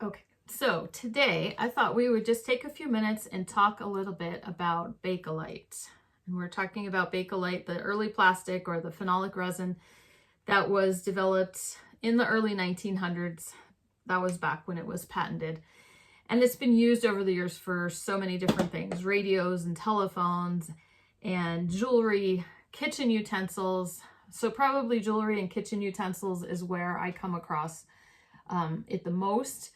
Okay, so today I thought we would just take a few minutes and talk a little bit about Bakelite. And we're talking about Bakelite, the early plastic or the phenolic resin that was developed in the early 1900s. That was back when it was patented. And it's been used over the years for so many different things, radios and telephones and jewelry, kitchen utensils. So probably jewelry and kitchen utensils is where I come across it the most.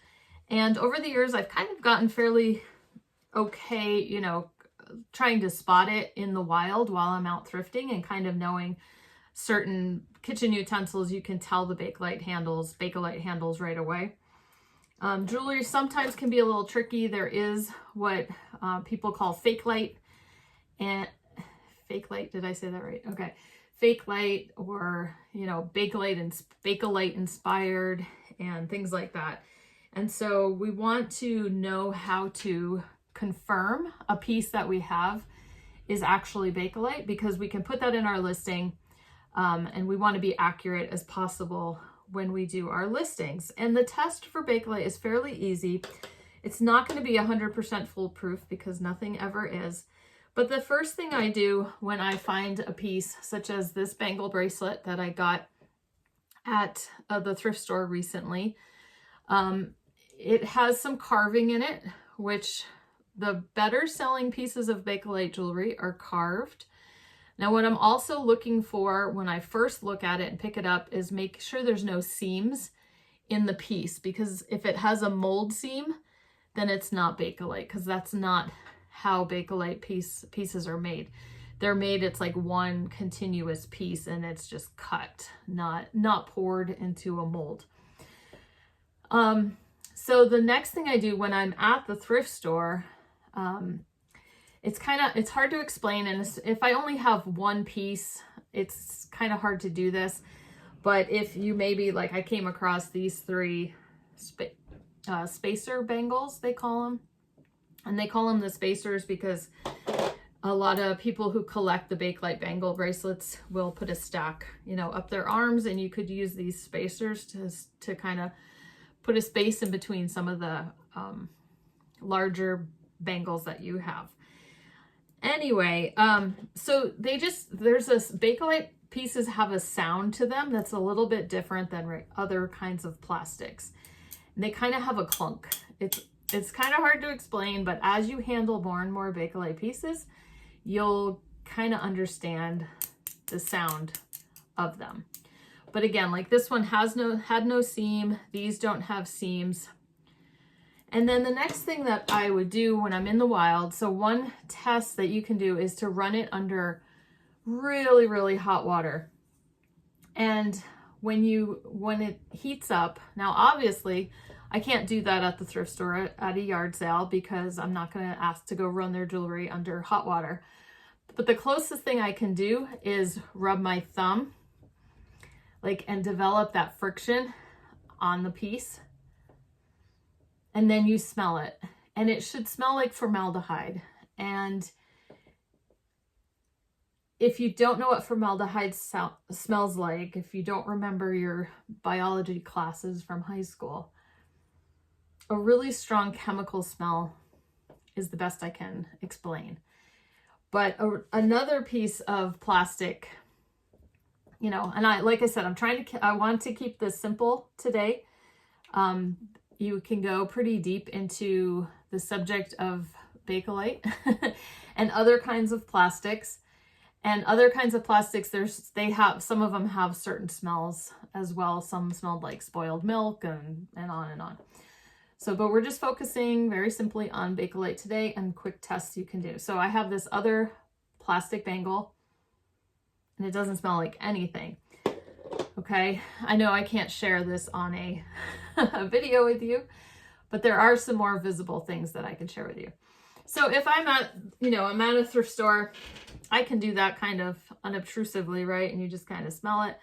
And over the years, I've kind of gotten fairly okay, trying to spot it in the wild while I'm out thrifting and kind of knowing certain kitchen utensils, you can tell the Bakelite handles right away. Jewelry sometimes can be a little tricky. There is what people call fake light and fake light. Did I say that right? Okay. Fake light or, Bakelite inspired and things like that. And so we want to know how to confirm a piece that we have is actually Bakelite, because we can put that in our listing, and we want to be accurate as possible when we do our listings. And the test for Bakelite is fairly easy. It's not going to be 100% foolproof because nothing ever is. But the first thing I do when I find a piece such as this bangle bracelet that I got at the thrift store recently, it has some carving in it, which the better selling pieces of Bakelite jewelry are carved. Now, what I'm also looking for when I first look at it and pick it up is make sure there's no seams in the piece, because if it has a mold seam, then it's not Bakelite, because that's not how Bakelite pieces are made. They're made, it's like one continuous piece and it's just cut, not poured into a mold. So the next thing I do when I'm at the thrift store, it's hard to explain. And if I only have one piece, it's kind of hard to do this. But if you maybe, like I came across these three spacer bangles, they call them. And they call them the spacers because a lot of people who collect the Bakelite bangle bracelets will put a stack, up their arms, and you could use these spacers to kind of put a space in between some of the larger bangles that you have. Anyway, so there's this Bakelite pieces have a sound to them that's a little bit different than other kinds of plastics. And they kind of have a clunk. It's kind of hard to explain, but as you handle more and more Bakelite pieces, you'll kind of understand the sound of them. But again, like this one had no seam. These don't have seams. And then the next thing that I would do when I'm in the wild, so one test that you can do is to run it under really, really hot water. And when it heats up, now obviously I can't do that at the thrift store at a yard sale because I'm not going to ask to go run their jewelry under hot water. But the closest thing I can do is rub my thumb and develop that friction on the piece. And then you smell it. And it should smell like formaldehyde. And if you don't know what formaldehyde smells like, if you don't remember your biology classes from high school, a really strong chemical smell is the best I can explain. But another piece of plastic, and like I said, I want to keep this simple today. You can go pretty deep into the subject of Bakelite and other kinds of plastics. And other kinds of plastics, some of them have certain smells as well. Some smelled like spoiled milk and on and on. So, but we're just focusing very simply on Bakelite today and quick tests you can do. So I have this other plastic bangle and it doesn't smell like anything. Okay, I know I can't share this on a video with you, but there are some more visible things that I can share with you. So if I'm at a thrift store, I can do that kind of unobtrusively, right? And you just kind of smell it.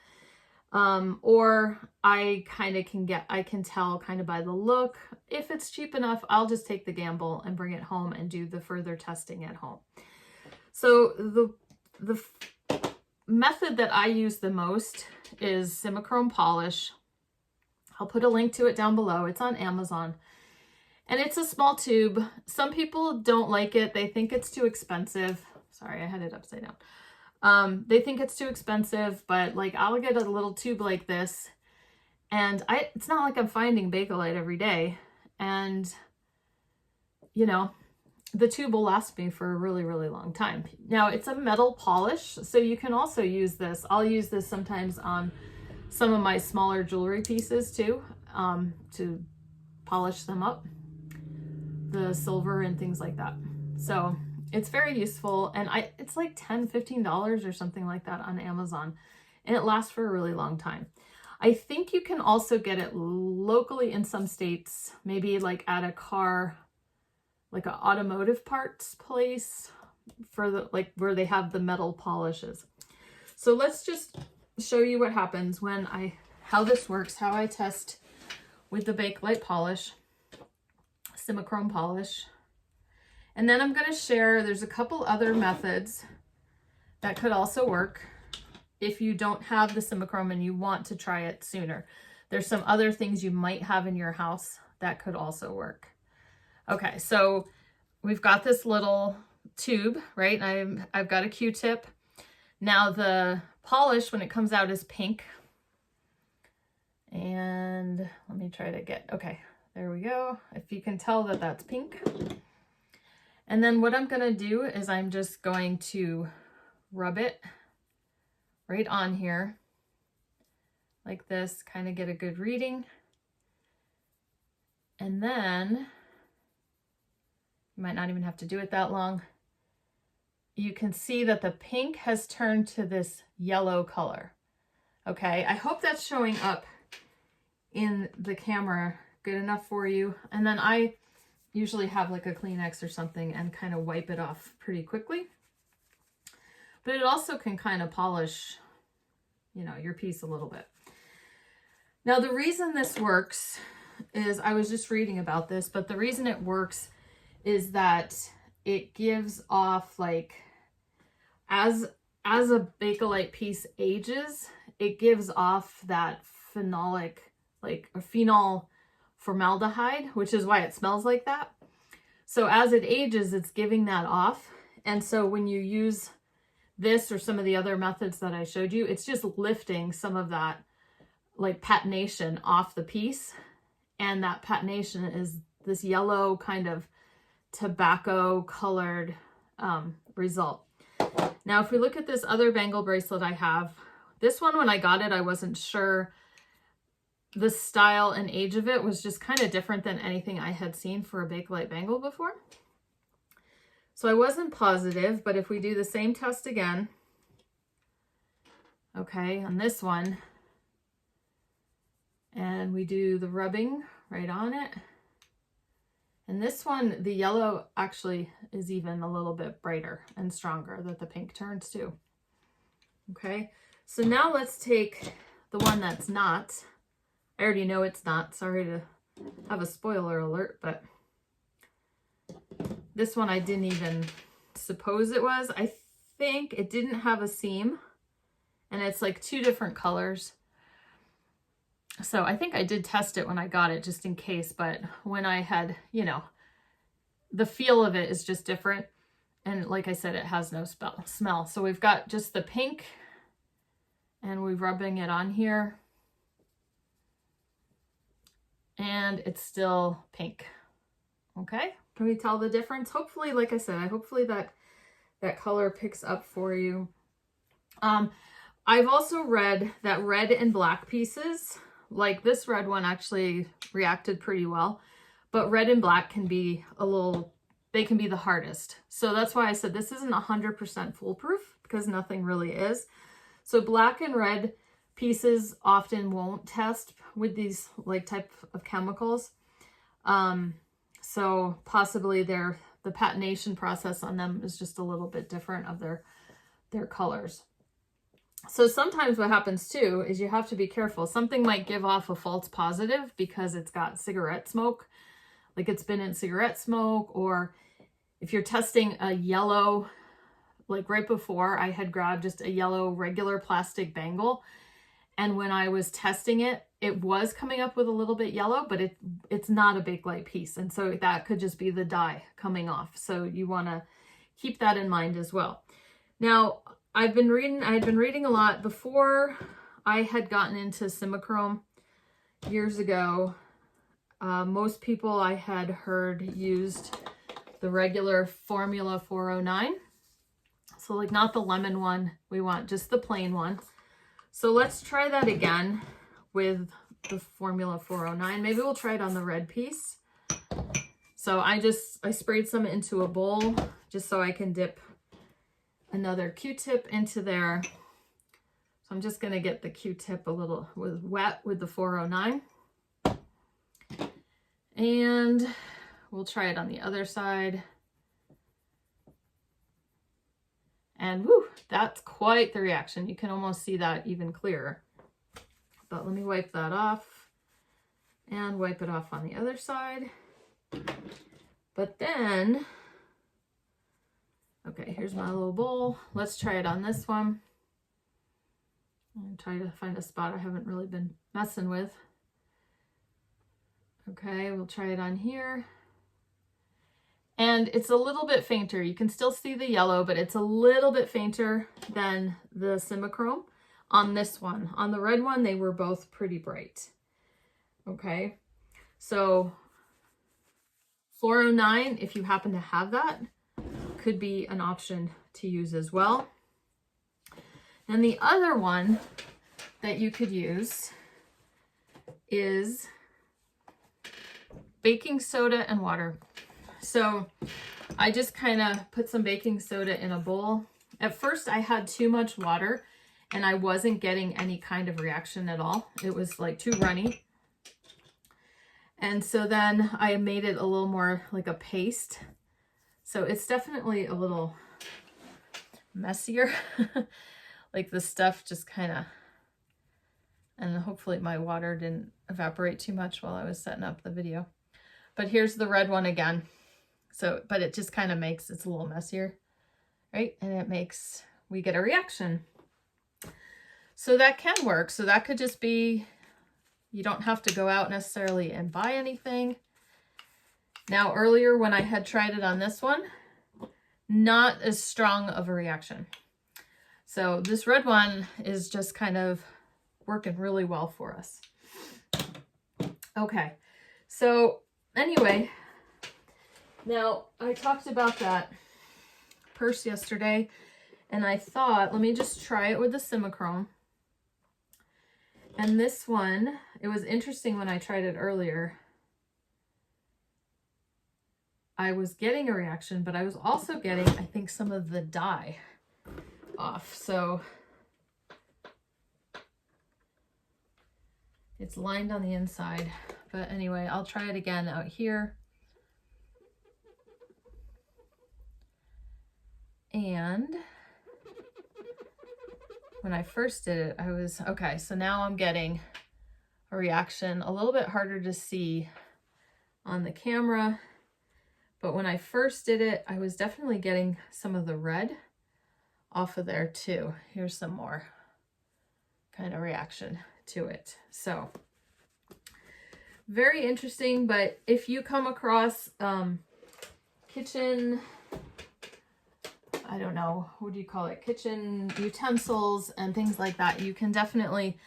Or I can tell kind of by the look. If it's cheap enough, I'll just take the gamble and bring it home and do the further testing at home. So the method that I use the most is Simichrome polish. I'll put a link to it down below. It's on Amazon. And it's a small tube. Some people don't like it. They think it's too expensive. Sorry, I had it upside down. They think it's too expensive, but like I'll get a little tube like this. And it's not like I'm finding Bakelite every day. And, you know, the tube will last me for a really, really long time. Now, it's a metal polish, so you can also use this. I'll use this sometimes on some of my smaller jewelry pieces too, to polish them up, the silver and things like that. So it's very useful, and it's like $10, $15 or something like that on Amazon, and it lasts for a really long time. I think you can also get it locally in some states, maybe like at a car, like an automotive parts place for the, like where they have the metal polishes. So let's just show you what happens when how this works, how I test with the Bakelite polish, Simichrome polish. And then I'm going to share, there's a couple other methods that could also work if you don't have the Simichrome and you want to try it sooner. There's some other things you might have in your house that could also work. Okay, so we've got this little tube, right? I've got a Q-tip. Now the polish, when it comes out, is pink. And let me try to get, okay, there we go. If you can tell that that's pink. And then what I'm gonna do is I'm just going to rub it right on here like this, kind of get a good reading. And then you might not even have to do it that long. You can see that the pink has turned to this yellow color. Okay, I hope that's showing up in the camera good enough for you. And then I usually have like a Kleenex or something and kind of wipe it off pretty quickly. But it also can kind of polish, you know, your piece a little bit. Now the reason this works is, I was just reading about this, but the reason it works is that it gives off, like, as a Bakelite piece ages, it gives off that phenolic, like a phenol formaldehyde, which is why it smells like that. So as it ages, it's giving that off. And so when you use this or some of the other methods that I showed you, it's just lifting some of that like patination off the piece. And that patination is this yellow kind of tobacco colored result. Now, if we look at this other bangle bracelet I have, this one, when I got it, I wasn't sure. The style and age of it was just kind of different than anything I had seen for a Bakelite bangle before. So I wasn't positive, but if we do the same test again, okay, on this one, and we do the rubbing right on it, and this one, the yellow actually is even a little bit brighter and stronger that the pink turns to. Okay, so now let's take the one that's not. I already know it's not. Sorry to have a spoiler alert, but this one I didn't even suppose it was. I think it didn't have a seam, and it's like two different colors. So I think I did test it when I got it just in case, but when I had, you know, the feel of it is just different. And like I said, it has no smell. So we've got just the pink, and we're rubbing it on here. And it's still pink. Okay, can we tell the difference? Hopefully, like I said, hopefully that color picks up for you. I've also read that red and black pieces, like this red one actually reacted pretty well, but red and black can be they can be the hardest. So that's why I said this isn't 100% foolproof, because nothing really is. So black and red pieces often won't test with these like type of chemicals. So possibly the patination process on them is just a little bit different of their colors. So sometimes what happens too is you have to be careful. Something might give off a false positive because it's got cigarette smoke, like it's been in cigarette smoke, or if you're testing a yellow, like right before I had grabbed just a yellow regular plastic bangle, and when I was testing it, it was coming up with a little bit yellow, but it's not a Bakelite piece. And so that could just be the dye coming off. So you want to keep that in mind as well. Now, I had been reading a lot before I had gotten into Simichrome years ago. Most people I had heard used the regular Formula 409. So like not the lemon one, we want just the plain one. So let's try that again with the Formula 409. Maybe we'll try it on the red piece. So I sprayed some into a bowl just so I can dip another Q-tip into there. So I'm just gonna get the Q-tip a little wet with the 409. And we'll try it on the other side. And whoo, that's quite the reaction. You can almost see that even clearer. But let me wipe that off and wipe it off on the other side. But then, okay, here's my little bowl. Let's try it on this one. I'm trying to find a spot I haven't really been messing with. Okay, we'll try it on here. And it's a little bit fainter. You can still see the yellow, but it's a little bit fainter than the Simichrome on this one. On the red one, they were both pretty bright. Okay, so 409, if you happen to have that, could be an option to use as well. And the other one that you could use is baking soda and water. So I just kind of put some baking soda in a bowl. At first I had too much water and I wasn't getting any kind of reaction at all. It was like too runny. And so then I made it a little more like a paste. So it's definitely a little messier. Like the stuff just kind of, and hopefully my water didn't evaporate too much while I was setting up the video. But here's the red one again. So, but it just kind of makes, it's a little messier, right? And it makes, we get a reaction. So that can work. So that could just be, you don't have to go out necessarily and buy anything. Now earlier when I had tried it on this one, not as strong of a reaction. So this red one is just kind of working really well for us. Okay, so anyway, now I talked about that purse yesterday and I thought, let me just try it with the Simichrome. And this one, it was interesting when I tried it earlier. I was getting a reaction, but I was also getting, I think, some of the dye off. So it's lined on the inside. But anyway, I'll try it again out here. And when I first did it, I was, okay, so now I'm getting a reaction, a little bit harder to see on the camera. But when I first did it, I was definitely getting some of the red off of there too. Here's some more kind of reaction to it. So very interesting, but if you come across kitchen, I don't know, what do you call it? Kitchen utensils and things like that, you can definitely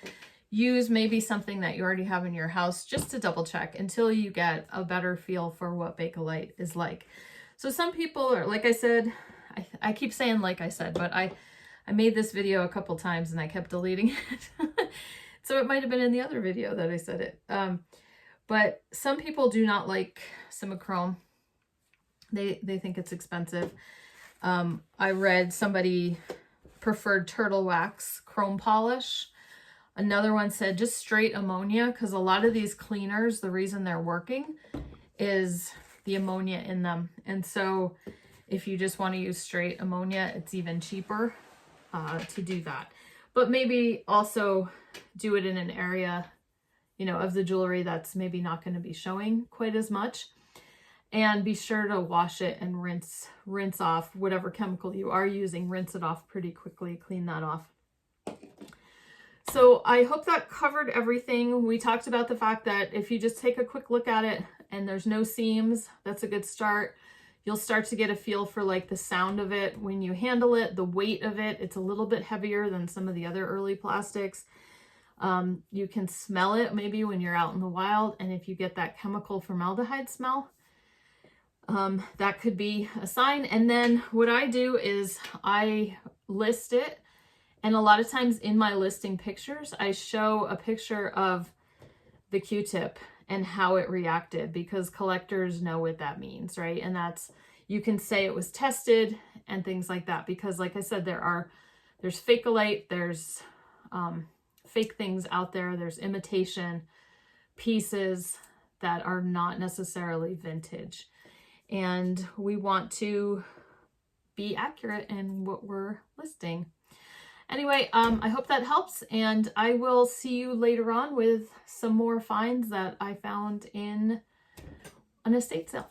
use maybe something that you already have in your house just to double check until you get a better feel for what Bakelite is like. So some people are, like I said, I keep saying like I said, but I made this video a couple times and I kept deleting it. So it might have been in the other video that I said it. But some people do not like Simichrome. They think it's expensive. I read somebody preferred turtle wax chrome polish. Another one said just straight ammonia, because a lot of these cleaners, the reason they're working is the ammonia in them. And so if you just want to use straight ammonia, it's even cheaper to do that. But maybe also do it in an area, you know, of the jewelry that's maybe not going to be showing quite as much. And be sure to wash it and rinse off whatever chemical you are using. Rinse it off pretty quickly, clean that off. So I hope that covered everything. We talked about the fact that if you just take a quick look at it and there's no seams, that's a good start. You'll start to get a feel for like the sound of it when you handle it, the weight of it. It's a little bit heavier than some of the other early plastics. You can smell it maybe when you're out in the wild, and if you get that chemical formaldehyde smell, that could be a sign. And then what I do is I list it, and a lot of times in my listing pictures, I show a picture of the Q-tip and how it reacted, because collectors know what that means, right? And that's, you can say it was tested and things like that, because like I said, there's Bakelite, there's fake things out there, there's imitation pieces that are not necessarily vintage. And we want to be accurate in what we're listing. Anyway, I hope that helps, and I will see you later on with some more finds that I found in an estate sale.